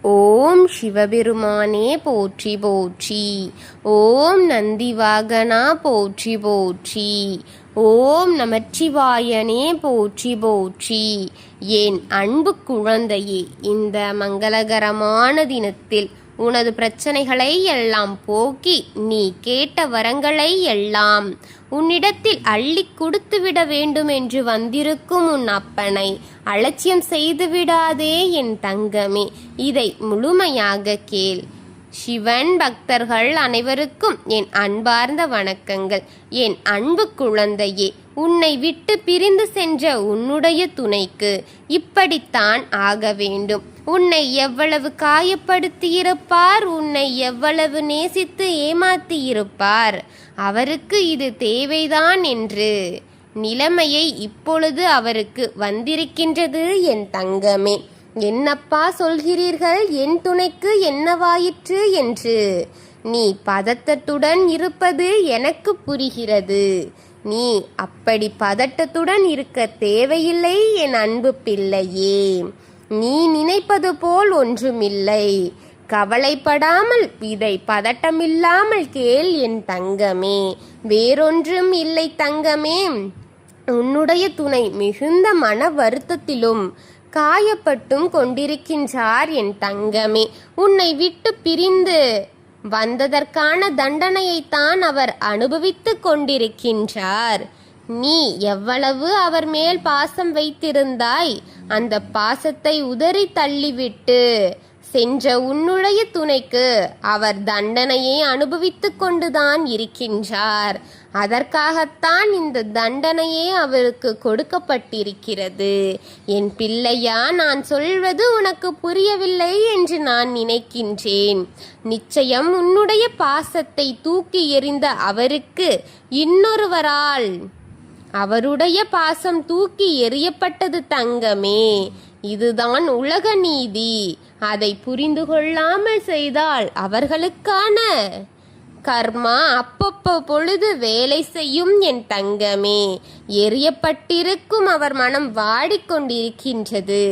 ஓம் சிவபெருமானே போற்றி போற்றி. ஓம் நந்திவாகனா போற்றி போற்றி. ஓம் நமச்சிவாயனே போற்றி போற்றி. என் அன்பு குழந்தையே, இந்த மங்களகரமான தினத்தில் உனது பிரச்சனைகளை எல்லாம் போக்கி நீ கேட்ட வரங்களை எல்லாம் உன்னிடத்தில் அள்ளி கொடுத்துவிட வேண்டும் என்று வந்திருக்கும் உன் அப்பனை அலட்சியம் செய்து விடாதே என் தங்கமே. இதை முழுமையாக கேள். சிவன் பக்தர்கள் அனைவருக்கும் என் அன்பார்ந்த வணக்கங்கள். என் அன்பு குழந்தையே, உன்னை விட்டு பிரிந்து சென்ற உன்னுடைய துணைக்கு இப்படித்தான் ஆக வேண்டும். உன்னை எவ்வளவு காயப்படுத்தியிருப்பார், உன்னை எவ்வளவு நேசித்து ஏமாத்தியிருப்பார். அவருக்கு இது தேவைதான் என்று நிலைமையை இப்பொழுது அவருக்கு வந்திருக்கின்றது என் தங்கமே. என்னப்பா சொல்கிறீர்கள், என் துணைக்கு என்னவாயிற்று என்று நீ பதட்டத்துடன் இருப்பது எனக்கு புரிகிறது. நீ அப்படி பதட்டத்துடன் இருக்க தேவையில்லை என் அன்பு பிள்ளையே. நீ நினைப்பது போல் ஒன்றுமில்லை. கவலைப்படாமல் இதை பதட்டமில்லாமல் கேள் என் தங்கமே. வேறொன்றும் இல்லை தங்கமே. உன்னுடைய துணை மிகுந்த மன வருத்தத்திலும் காயப்பட்டும் கொண்டிருக்கின்றார் என் தங்கமே. உன்னை விட்டு பிரிந்து வந்ததற்கான தண்டனையைத்தான் அவர் அனுபவித்து கொண்டிருக்கின்றார். நீ எவ்வளவு அவர் மேல் பாசம் வைத்திருந்தாய், அந்த பாசத்தை உதறி தள்ளிவிட்டு சென்ற உன்னுடைய துணைக்கு அவர் தண்டனையை அனுபவித்து கொண்டுதான் இருக்கின்றார். அதற்காகத்தான் இந்த தண்டனையே அவருக்கு கொடுக்கப்பட்டிருக்கிறது. என் பிள்ளையா, நான் சொல்வது உனக்கு புரியவில்லை என்று நான் நினைக்கின்றேன். நிச்சயம் உன்னுடைய பாசத்தை தூக்கி எறிந்த அவருக்கு இன்னொருவரால் அவருடைய பாசம் தூக்கி எறியப்பட்டது தங்கமே. இதுதான் உலக நீதி. அதை புரிந்து கொள்ளாமல் செய்தால் அவர்களுக்கான கர்மா அப்பப்போ பொழுது வேலை செய்யும் என் தங்கமே. எரியப்பட்டிருக்கும் அவர் மனம் வாடிக்கொண்டிருக்கின்றது.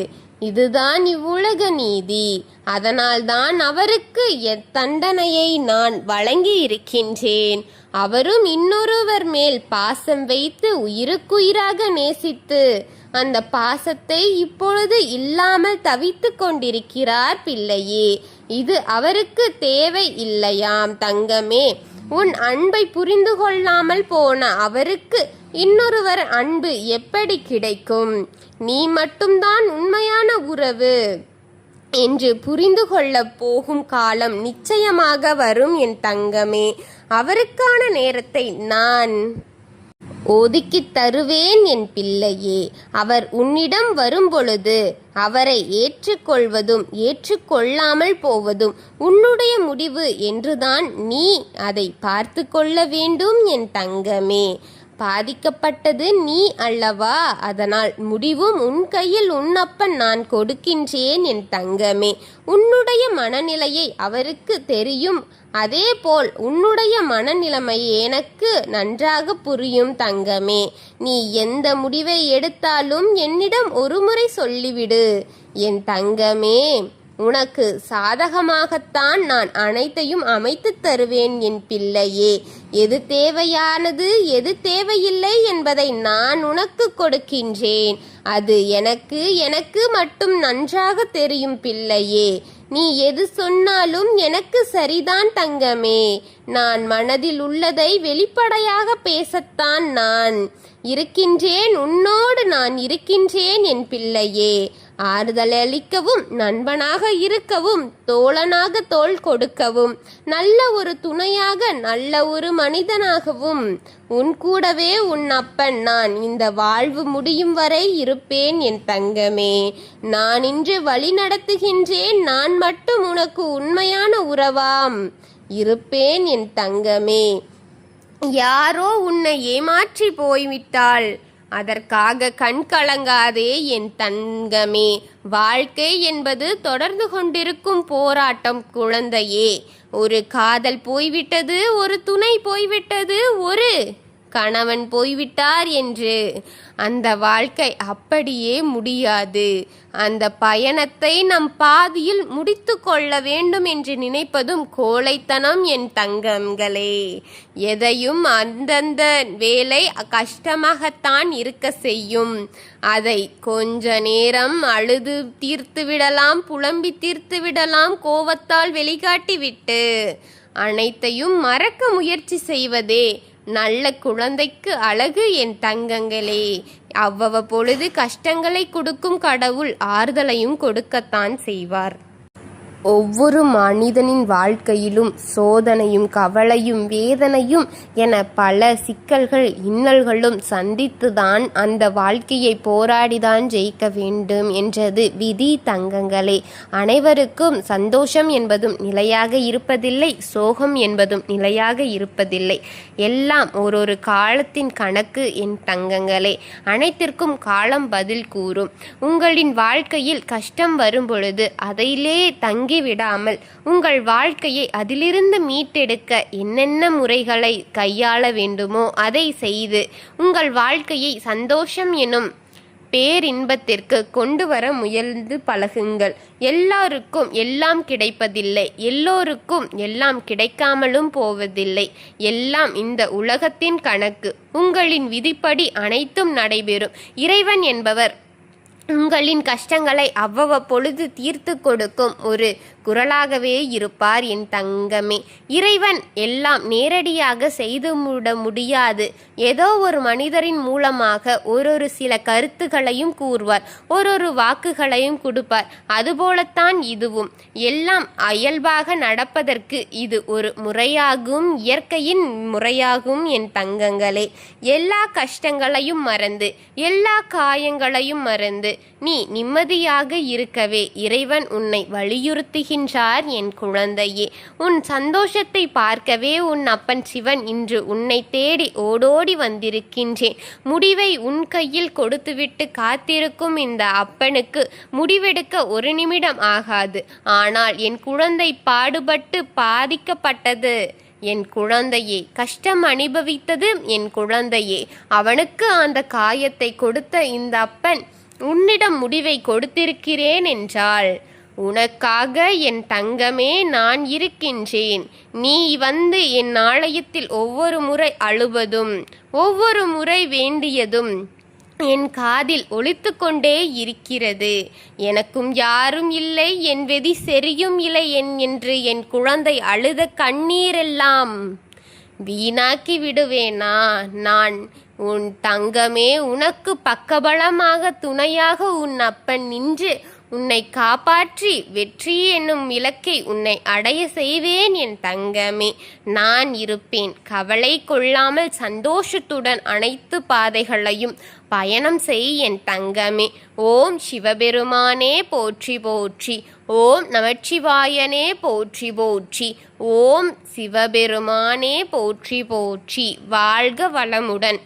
இதுதான் இவ்வுலக நீதி. அதனால்தான் அவருக்கு தண்டனையை நான் வழங்கி இருக்கின்றேன். அவரும் இன்னொருவர் மேல் பாசம் வைத்து உயிருக்குயிராக நேசித்து அந்த பாசத்தை இப்பொழுது இல்லாமல் தவித்து கொண்டிருக்கிறார் பிள்ளையே. இது அவருக்கு தேவை இல்லையாம் தங்கமே. உன் அன்பை புரிந்து கொள்ளாமல் போன அவருக்கு இன்னொருவர் அன்பு எப்படி கிடைக்கும்? நீ மட்டும்தான் உண்மையான உறவு என்று புரிந்து கொள்ள போகும் காலம் நிச்சயமாக வரும் என் தங்கமே. அவருக்கான நேரத்தை நான் ஒதுக்கி தருவேன் என் பிள்ளையே. அவர் உன்னிடம் வரும்பொழுது அவரை ஏற்றுக்கொள்வதும் ஏற்றுக்கொள்ளாமல் போவதும் உன்னுடைய முடிவு என்றுதான் நீ அதை பார்த்து கொள்ள வேண்டும் என் தங்கமே. பாதிக்கப்பட்டது நீ அல்லவா? அதனால் முடிவும் உன் கையில் உன்னப்பன் நான் கொடுக்கின்றேன் என் தங்கமே. உன்னுடைய மனநிலையை அவருக்கு தெரியும். அதேபோல் உன்னுடைய மனநிலைமை எனக்கு நன்றாக புரியும் தங்கமே. நீ எந்த முடிவை எடுத்தாலும் என்னிடம் ஒருமுறை சொல்லிவிடு என் தங்கமே. உனக்கு சாதகமாகத்தான் நான் அனைத்தையும் அமைத்து தருவேன் என் பிள்ளையே. எது தேவையானது எது தேவையில்லை என்பதை நான் உனக்கு கொடுக்கின்றேன். அது எனக்கு மட்டும் நன்றாக தெரியும் பிள்ளையே. நீ எது சொன்னாலும் எனக்கு சரிதான் தங்கமே. நான் மனதில் உள்ளதை வெளிப்படையாக பேசத்தான் நான் இருக்கின்றேன். உன்னோடு நான் இருக்கின்றேன் என் பிள்ளையே. ஆறுதல் அளிக்கவும், நண்பனாக இருக்கவும், தோழனாக தோள் கொடுக்கவும், நல்ல ஒரு துணையாக, நல்ல ஒரு மனிதனாகவும் உன் கூடவே உன் அப்பன் நான் இந்த வாழ்வு முடியும் வரை இருப்பேன் என் தங்கமே. நான் இன்று வழி நடத்துகின்றேன். நான் மட்டும் உனக்கு உண்மையான உறவாம் இருப்பேன் என் தங்கமே. யாரோ உன்னை ஏமாற்றி போய்விட்டாள், அதற்காக கண் கலங்காதே என் தங்கமே. வாழ்க்கை என்பது தொடர்ந்து கொண்டிருக்கும் போராட்டம் குழந்தையே. ஒரு காதல் போய்விட்டது, ஒரு துணை போய்விட்டது, ஒரு கணவன் போய்விட்டார் என்று. அந்த வாழ்க்கை அப்படியே முடியாது. அந்த பயணத்தை நம் பாதியில் முடித்து கொள்ள வேண்டும் என்று நினைப்பதும் கோழைத்தனம் என் தங்கங்களே. எதையும் அந்தந்த வேலை கஷ்டமாகத்தான் இருக்க செய்யும். அதை கொஞ்ச நேரம் அழுது தீர்த்து விடலாம், புலம்பி தீர்த்து விடலாம், கோவத்தால் வெளிக்காட்டிவிட்டு அனைத்தையும் மறக்க முயற்சி செய்வதே நல்ல குழந்தைக்கு அழகு என் தங்கங்களே. அவ்வப்பொழுது கஷ்டங்களை கொடுக்கும் கடவுள் ஆறுதலையும் கொடுக்கத்தான் செய்வார். ஒவ்வொரு மனிதனின் வாழ்க்கையிலும் சோதனையும் கவலையும் வேதனையும் என பல சிக்கல்கள் இன்னல்களும் சந்தித்துதான் அந்த வாழ்க்கையை போராடிதான் ஜெயிக்க வேண்டும் என்றது விதி தங்கங்களே. அனைவருக்கும் சந்தோஷம் என்பதும் நிலையாக இருப்பதில்லை, சோகம் என்பதும் நிலையாக இருப்பதில்லை. எல்லாம் ஒரு காலத்தின் கணக்கு என் தங்கங்களே. அனைத்திற்கும் காலம் பதில் கூறும். உங்களின் வாழ்க்கையில் கஷ்டம் வரும் பொழுது அதையிலே தங்கி விடாமல் உங்கள் வாழ்க்கையை அதிலிருந்து மீட்டெடுக்க என்னென்ன முறைகளை கையாள வேண்டுமோ அதை செய்து உங்கள் வாழ்க்கையை சந்தோஷம் எனும் பேரின்பத்திற்கு கொண்டு வர முயன்று பழகுங்கள். எல்லாருக்கும் எல்லாம் கிடைப்பதில்லை, எல்லோருக்கும் எல்லாம் கிடைக்காமலும் போவதில்லை. எல்லாம் இந்த உலகத்தின் கணக்கு. உங்களின் விதிப்படி அனைத்தும் நடைபெறும். இறைவன் என்பவர் உங்களின் கஷ்டங்களை அவ்வப்பொழுது தீர்த்து கொடுக்கும் ஒரு குரலாகவே இருப்பார் என் தங்கமே. இறைவன் எல்லாம் நேரடியாக செய்து முடியாது. ஏதோ ஒரு மனிதரின் மூலமாக ஒரு சில கருத்துக்களையும் கூறுவார், ஒரு வாக்குகளையும் கொடுப்பார். அதுபோலத்தான் இதுவும். எல்லாம் இயல்பாக நடப்பதற்கு இது ஒரு முறையாகும், இயற்கையின் முறையாகும் என் தங்கங்களே. எல்லா கஷ்டங்களையும் மறந்து, எல்லா காயங்களையும் மறந்து நீ நிம்மதியாக இருக்கவே இறைவன் உன்னை வலியுறுத்துகின்றார் என் குழந்தையே. உன் சந்தோஷத்தை பார்க்கவே உன் அப்பன் சிவன் இன்று உன்னை தேடி ஓடோடி வந்திருக்கின்றேன். முடிவை உன் கையில் கொடுத்துவிட்டு காத்திருக்கும் இந்த அப்பனுக்கு முடிவெடுக்க ஒரு நிமிடம் ஆகாது. ஆனால் என் குழந்தை பாடுபட்டு பாதிக்கப்பட்டது என் குழந்தையே, கஷ்டம் அனுபவித்தது என் குழந்தையே. அவனுக்கு அந்த காயத்தை கொடுத்த இந்த அப்பன் உன்னிடம் முடிவை கொடுத்திருக்கிறேன் என்றால் உனக்காக என் தங்கமே நான் இருக்கின்றேன். நீ வந்து என் ஆலயத்தில் ஒவ்வொரு முறை அழுவதும் ஒவ்வொரு முறை வேண்டியதும் என் காதில் ஒலித்து கொண்டே இருக்கிறது. எனக்கும் யாரும் இல்லை, என் வெதி சரியும் இல்லை என்று என் குழந்தை அழுத கண்ணீரெல்லாம் வீணாக்கி விடுவேனா நான்? உன் தங்கமே, உனக்கு பக்கபலமாக துணையாக உன் அப்பன் நின்று உன்னை காப்பாற்றி வெற்றி என்னும் இலக்கை உன்னை அடைய செய்வேன் என் தங்கமே. நான் இருப்பேன். கவலை கொள்ளாமல் சந்தோஷத்துடன் அனைத்து பாதைகளையும் பயணம் செய் என் தங்கமே. ஓம் சிவபெருமானே போற்றி போற்றி. ஓம் நமச்சிவாயனே போற்றி போற்றி. ஓம் சிவபெருமானே போற்றி போற்றி. வாழ்க வளமுடன்.